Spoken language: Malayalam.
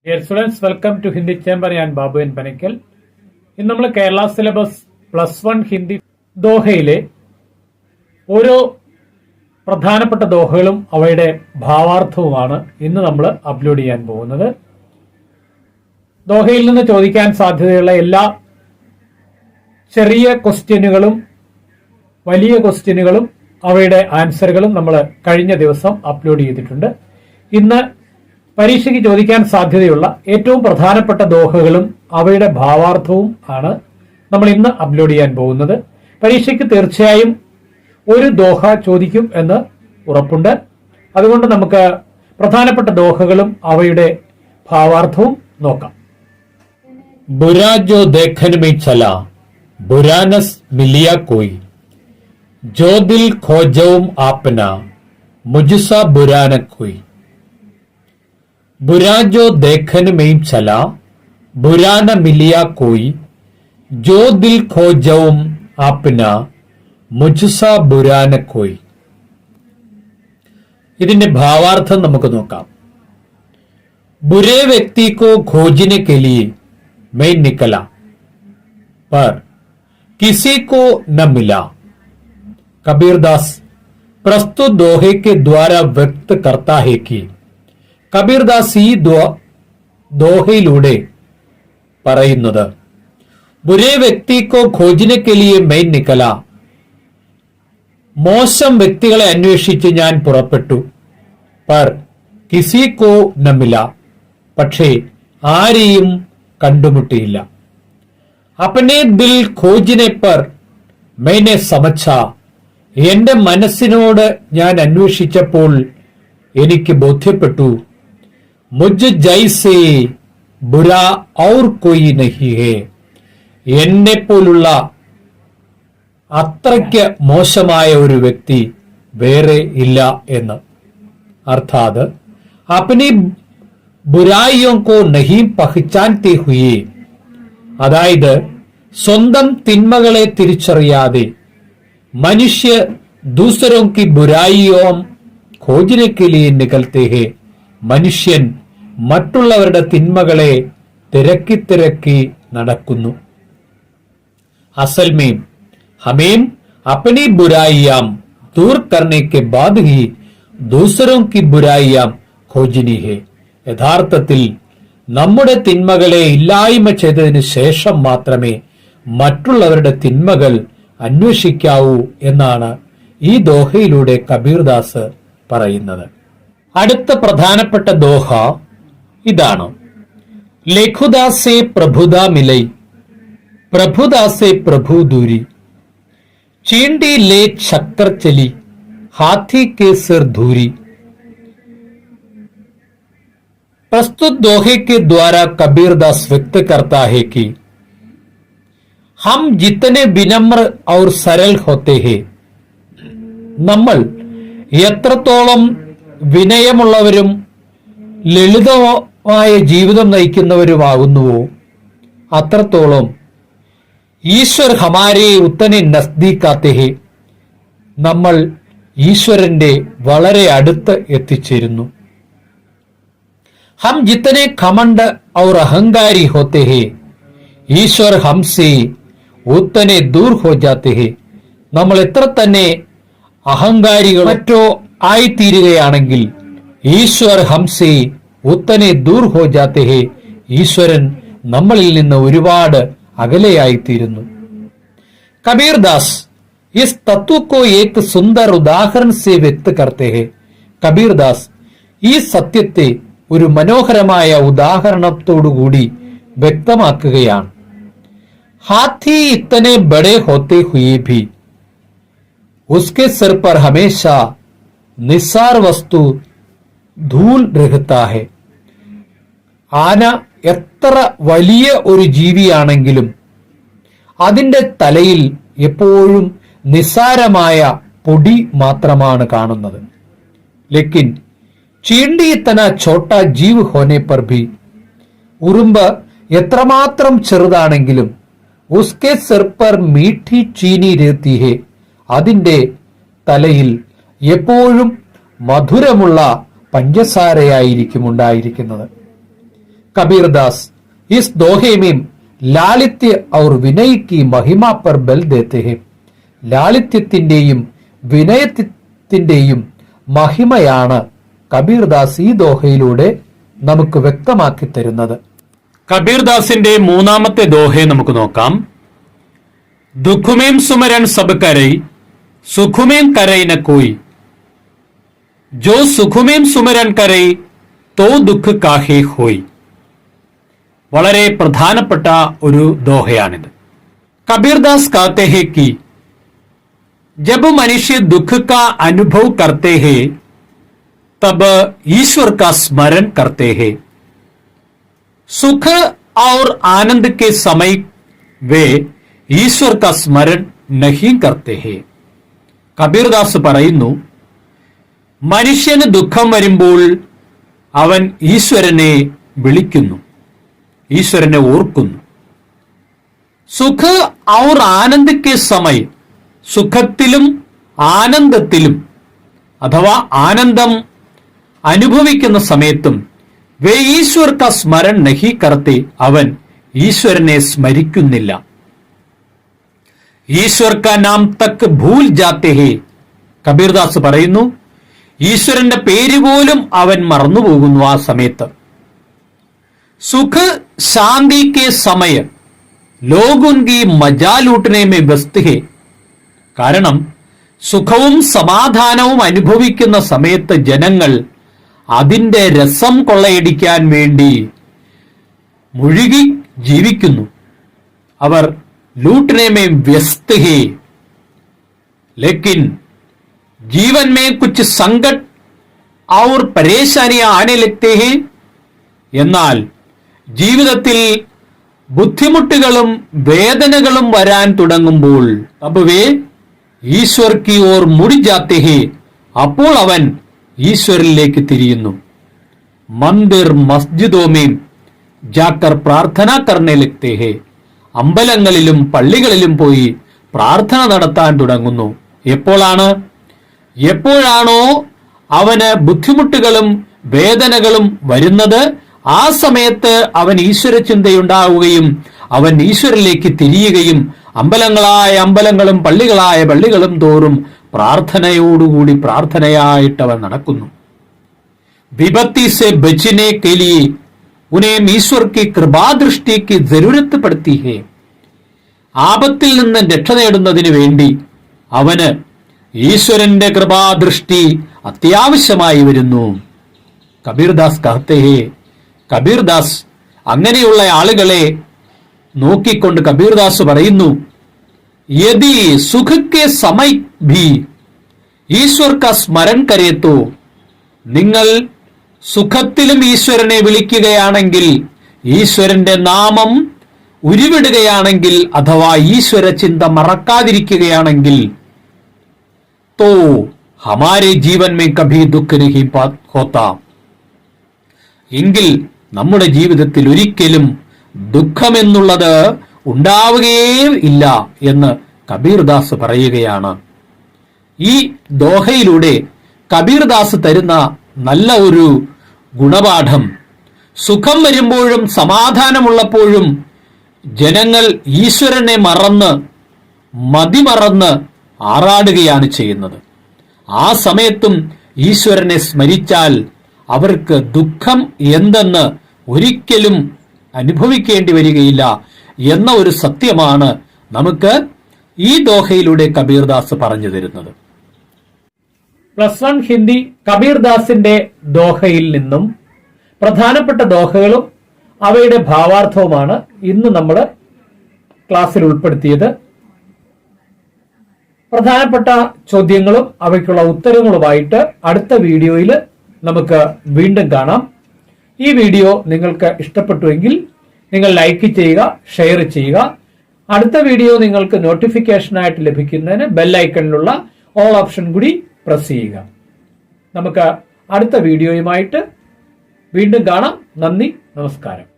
Dear students, welcome to Hindi Chamber. ഞാൻ ബാബു എൻ പനക്കൽ. ഇന്ന് നമ്മൾ കേരള സിലബസ് +1 ഹിന്ദി ദോഹയിലെ ഓരോ പ്രധാനപ്പെട്ട ദോഹകളും അവയുടെ ഭാവാർത്ഥവുമാണ് ഇന്ന് നമ്മൾ അപ്ലോഡ് ചെയ്യാൻ പോകുന്നത്. ദോഹയിൽ നിന്ന് ചോദിക്കാൻ സാധ്യതയുള്ള എല്ലാ ചെറിയ ക്വസ്റ്റ്യനുകളും വലിയ ക്വസ്റ്റ്യനുകളും അവയുടെ ആൻസറുകളും നമ്മൾ കഴിഞ്ഞ ദിവസം അപ്ലോഡ് ചെയ്തിട്ടുണ്ട്. ഇന്ന് പരീക്ഷയ്ക്ക് ചോദിക്കാൻ സാധ്യതയുള്ള ഏറ്റവും പ്രധാനപ്പെട്ട ദോഹകളും അവയുടെ ഭാവാർത്ഥവും ആണ് നമ്മൾ ഇന്ന് അപ്ലോഡ് ചെയ്യാൻ പോകുന്നത്. പരീക്ഷയ്ക്ക് തീർച്ചയായും ഒരു ദോഹ ചോദിക്കും എന്ന് ഉറപ്പുണ്ട്. അതുകൊണ്ട് നമുക്ക് പ്രധാനപ്പെട്ട ദോഹകളും അവയുടെ ഭാവാർത്ഥവും നോക്കാം. बुरा जो देखन में चला बुरानस मिलिया कोई, जो दिल खोजऊं आपना मुझसा बुरा न कोई. बुरा जो देखन में चला बुरा न मिलिया कोई, जो दिल खोजऊं आपना मुझसा बुरा न कोई. ഇതിന്റെ ഭാവാർത്ഥം നമുക്ക് നോക്കാം. बुरे व्यक्ति को खोजने के लिए मैं निकला पर किसी को न मिला. कबीरदास प्रस्तुत दोहे के द्वारा व्यक्त करता है कि കബീർദാസ് ഈ ദോഹയിലൂടെ പറയുന്നത് ബുരേ വ്യക്തിക്കോ ഖോജിനെ കെ ലിയെ മൈ നിക്കല, മോശം വ്യക്തികളെ അന്വേഷിച്ച് ഞാൻ പുറപ്പെട്ടു. പർ കിസിക്കോ ന മില, പക്ഷേ ആരെയും കണ്ടുമുട്ടിയില്ല. അപ്പനെ ദിൽ ഖോജിനെ പർ മൈനെ സമച്ച, എന്റെ മനസ്സിനോട് ഞാൻ അന്വേഷിച്ചപ്പോൾ എനിക്ക് ബോധ്യപ്പെട്ടു മുझ ജൈസേ ബുരാ ഔർ കോയി നഹി ഹേ, എന്നെ പോലുള്ള അത്രയ്ക്ക് മോശമായ ഒരു വ്യക്തി വേറെ ഇല്ല എന്ന്. അർത്ഥാത് അപ്നി ബുരായിയോ കോ നഹി പഹ്ചാൻതേ ഹുയേ, അതായത് സ്വന്തം തിന്മകളെ തിരിച്ചറിയാതെ മനുഷ്യ ദൂസരോ കി ബുരായിയോ ഖോജിനെ കെ ലിയെ നികൽത്തേ ഹേ, മനുഷ്യൻ മറ്റുള്ളവരുടെ തിന്മകളെ തിരക്കി തിരക്കി നടക്കുന്നു. അസൽ में हमें अपनी बुराइयां दूर करने के बाद ही दूसरों की बुराइयां खोजनी है. യഥാർത്ഥത്തിൽ നമ്മുടെ തിന്മകളെ ഇല്ലായ്മ ചെയ്തതിനു ശേഷം മാത്രമേ മറ്റുള്ളവരുടെ തിന്മകൾ അന്വേഷിക്കാവൂ എന്നാണ് ഈ ദോഹയിലൂടെ കബീർദാസ് പറയുന്നത്. അടുത്ത പ്രധാനപ്പെട്ട ദോഹ ഇതാണ്. ലഘുദാസേ പ്രഭുദാ മിലൈ, പ്രഭുദാസേ പ്രഭു ദൂരി, चींटी ले छक्कर चली हाथी के सिर धूरी. प्रस्तुत दोहे के द्वारा कबीरदास व्यक्त करता है कि हम जितने विनम्र और सरल होते हैं, നമ്മൾ എത്രത്തോളം വിനയമുള്ളവരും ലളിതമായ ജീവിതം നയിക്കുന്നവരുമാകുന്നുവോ അത്രത്തോളം ഈശ്വർ ഹമാരെ ഉത്തനെ നസ്ദീക്കാത്തെ ഹേ, നമ്മൾ ഈശ്വരന്റെ വളരെ അടുത്ത് എത്തിച്ചേരുന്നു. ഹം ജിത്തനെ ഘമണ്ഡ് ഔർ അഹങ്കാരി ഹോത്തെ ഹേ, ഈശ്വർ ഹംസേ ഉത്തനെ ദൂർ ഹോ ജാത്തെ ഹേ, നമ്മൾ എത്ര തന്നെ അഹങ്കാരികൾ മറ്റോ ആയിത്തീരുകയാണെങ്കിൽ ഈശ്വർ ഹംസേ ഉത്തനെ ദൂർ ഹോ ജാത്തെ ഹേ, ഈശ്വരൻ നമ്മളിൽ നിന്ന് ഒരുപാട് അകലെയായിത്തീരുന്നു. കബീർദാസ് ഇസ് തത്വ കോ ഏക് സുന്ദർ ഉദാഹരൺ സേ വ്യക്ത് കർത്തേ ഹേ, കബീർദാസ് ഈ സത്യത്തെ ഒരു മനോഹരമായ ഉദാഹരണത്തോടുകൂടി വ്യക്തമാക്കുകയാണ്. ഹാത്തി ഇത്തനെ ബഡേ ഹോത്തെ ഹുയേ ഭി ഉസ്കെ സിർ പർ ഹമേശാ നിസാർ വസ്തു ധൂൽ രഹത്താ ഹേ. ആന എത്ര വലിയ ഒരു ജീവിയാണെങ്കിലും അതിന്റെ തലയിൽ എപ്പോഴും നിസ്സാരമായ പൊടി മാത്രമാണ് കാണുന്നത്. ലേക്കിൻ ചീണ്ടി ഇത്തന ഛോട്ടാ ജീവ് ഹോനെ പർ ഭി, ഉറുമ്പ് എത്രമാത്രം ചെറുതാണെങ്കിലും ഉസ്കെ സിർ പർ മീഠി ചീനി രഹത്തി ഹേ, അതിന്റെ തലയിൽ എപ്പോഴും മധുരമുള്ള പഞ്ചസാരയായിരിക്കും ഉണ്ടായിരിക്കുന്നത്. कबीरदास इस दोहे में लालित्य और विनय की महिमा पर बल देते हैं. ലാളിത്യത്തിന്റെയും വിനയത്തിന്റെയും മഹിമയാണ് കബീർദാസ് ഈ ദോഹയിലൂടെ നമുക്ക് വ്യക്തമാക്കി തരുന്നത്. കബീർദാസിന്റെ മൂന്നാമത്തെ ദോഹയെ നമുക്ക് നോക്കാം. ദുഃഖുമേം സുമരൻ സബ് കരൈ സുഖുമേം കരൈ ന കോയി ജോ സുഖുമേം സുമരൻ കരൈ തോ ദുഃഖ് കാഹേ ഹോയ്. വളരെ പ്രധാനപ്പെട്ട ഒരു ദോഹയാണിത്. കബീർദാസ് कहते हैं कि जब मनुष्य दुख का अनुभव करते हैं तब ईश्वर का स्मरण करते हैं. सुख और आनंद के समय वे ईश्वर का स्मरण नहीं करते हैं. കബീർദാസ് പറയുന്നു, മനുഷ്യന് ദുഃഖം വരുമ്പോൾ അവൻ ഈശ്വരനെ വിളിക്കുന്നു, ഈശ്വരനെ ഓർക്കുന്നു. സുഖ ഔർ ആനന്ദ് കെ സമയ, സുഖത്തിലും ആനന്ദത്തിലും അഥവാ ആനന്ദം അനുഭവിക്കുന്ന സമയത്തും വേ ഈശ്വർ കാ സ്മരൺ നഹി കർത്തെ, അവൻ ഈശ്വരനെ സ്മരിക്കുന്നില്ല. ഈശ്വർ കാ നാം തക് ഭൂൽ ജാത്തെ ഹേ. കബീർദാസ് പറയുന്നു, ഈശ്വരന്റെ പേര് പോലും അവൻ മറന്നുപോകുന്നു ആ സമയത്ത്. സുഖ ശാന്തി കെ സമയ ലോഗ് ഉൻകി മജാ ലൂട്ടനെ മേ വ്യസ്ത് ഹേ. കാരണം സുഖവും സമാധാനവും അനുഭവിക്കുന്ന സമയത്ത് ജനങ്ങൾ അതിന്റെ രസം കൊള്ളയടിക്കാൻ വേണ്ടി മുഴുകി ജീവിക്കുന്നു. അവർ ലൂട്ടനെ മേ വ്യസ്ത് ഹേ. ലേക്കിൻ जीवन में कुछ संकट और परेशानियां आने लगते हैं. എന്നാൽ ജീവിതത്തിൽ ബുദ്ധിമുട്ടുകളും വേദനകളും വരാൻ തുടങ്ങുമ്പോൾ തബ് വേ ഈശ്വർ की ओर मुड़ जाते हैं. അപ്പോൾ അവൻ ഈശ്വരിലേക്ക് തിരിയുന്നു. मंदिर मस्जिदों में जाकर प्रार्थना करने लगते हैं. അമ്പലങ്ങളിലും പള്ളികളിലും പോയി പ്രാർത്ഥന നടത്താൻ തുടങ്ങുന്നു. എപ്പോഴാണോ അവന് ബുദ്ധിമുട്ടുകളും വേദനകളും വരുന്നത്, ആ സമയത്ത് അവൻ ഈശ്വര ചിന്തയുണ്ടാവുകയും അവൻ ഈശ്വരിലേക്ക് തിരിയുകയും അമ്പലങ്ങളായ അമ്പലങ്ങളും പള്ളികളായ പള്ളികളും തോറും പ്രാർത്ഥനയോടുകൂടി പ്രാർത്ഥനയായിട്ട് അവൻ നടക്കുന്നു. വിപത്തി സെ ബച്ചനെ കെ ലിയെ ഉനേം ഈശ്വർ की കൃപാദൃഷ്ടി की जरूरत पड़ती है. ആപത്തിൽ നിന്ന് രക്ഷ നേടുന്നതിന് വേണ്ടി അവന് ഈശ്വരന്റെ കൃപാദൃഷ്ടി അത്യാവശ്യമായി വരുന്നു. കബീർദാസ് कहते हैं, കബീർദാസ് അങ്ങനെയുള്ള ആളുകളെ നോക്കിക്കൊണ്ട് കബീർദാസ് പറയുന്നു, യദി സുഖ കെ സമയ ഭി ഈശ്വർ കാ സ്മരൺ കരേ തോ, നിങ്ങൾ സുഖത്തിലും ഈശ്വരനെ വിളിക്കുകയാണെങ്കിൽ, ഈശ്വരന്റെ നാമം ഉരുവിടുകയാണെങ്കിൽ അഥവാ ഈശ്വര ചിന്ത മറക്കാതിരിക്കുകയാണെങ്കിൽ, तो हमारे जीवन में कभी दुख नहीं होता, എങ്കിൽ നമ്മുടെ ജീവിതത്തിൽ ഒരിക്കലും ദുഃഖമെന്നുള്ളത് ഉണ്ടാവുകയേ ഇല്ല എന്ന് കബീർദാസ് പറയുകയാണ്. ഈ ദോഹയിലൂടെ കബീർദാസ് തരുന്ന നല്ല ഒരു ഗുണപാഠം, സുഖം വരുമ്പോഴും സമാധാനമുള്ളപ്പോഴും ജനങ്ങൾ ഈശ്വരനെ മറന്ന് മതിമറന്ന് ആറാടുകയാണ് ചെയ്യുന്നത്. ആ സമയത്തും ഈശ്വരനെ സ്മരിച്ചാൽ അവർക്ക് ദുഃഖം എന്തെന്ന് ഒരിക്കലും അനുഭവിക്കേണ്ടി വരികയില്ല എന്ന ഒരു സത്യമാണ് നമുക്ക് ഈ ദോഹയിലൂടെ കബീർദാസ് പറഞ്ഞു തരുന്നത്. +1 ഹിന്ദി കബീർദാസിന്റെ ദോഹയിൽ നിന്നും പ്രധാനപ്പെട്ട ദോഹകളും അവയുടെ ഭാവാർത്ഥവുമാണ് ഇന്ന് നമ്മൾ ക്ലാസ്സിൽ ഉൾപ്പെടുത്തിയത്. പ്രധാനപ്പെട്ട ചോദ്യങ്ങളും അവയ്ക്കുള്ള ഉത്തരങ്ങളുമായിട്ട് അടുത്ത വീഡിയോയിൽ നമുക്ക് വീണ്ടും കാണാം. ഈ വീഡിയോ നിങ്ങൾക്ക് ഇഷ്ടപ്പെട്ടുവെങ്കിൽ നിങ്ങൾ ലൈക്ക് ചെയ്യുക, ഷെയർ ചെയ്യുക. അടുത്ത വീഡിയോ നിങ്ങൾക്ക് നോട്ടിഫിക്കേഷനായിട്ട് ലഭിക്കുന്നതിന് ബെല്ലൈക്കണിലുള്ള ഓൾ ഓപ്ഷൻ കൂടി പ്രസ് ചെയ്യുക. നമുക്ക് അടുത്ത വീഡിയോയുമായിട്ട് വീണ്ടും കാണാം. നന്ദി, നമസ്കാരം.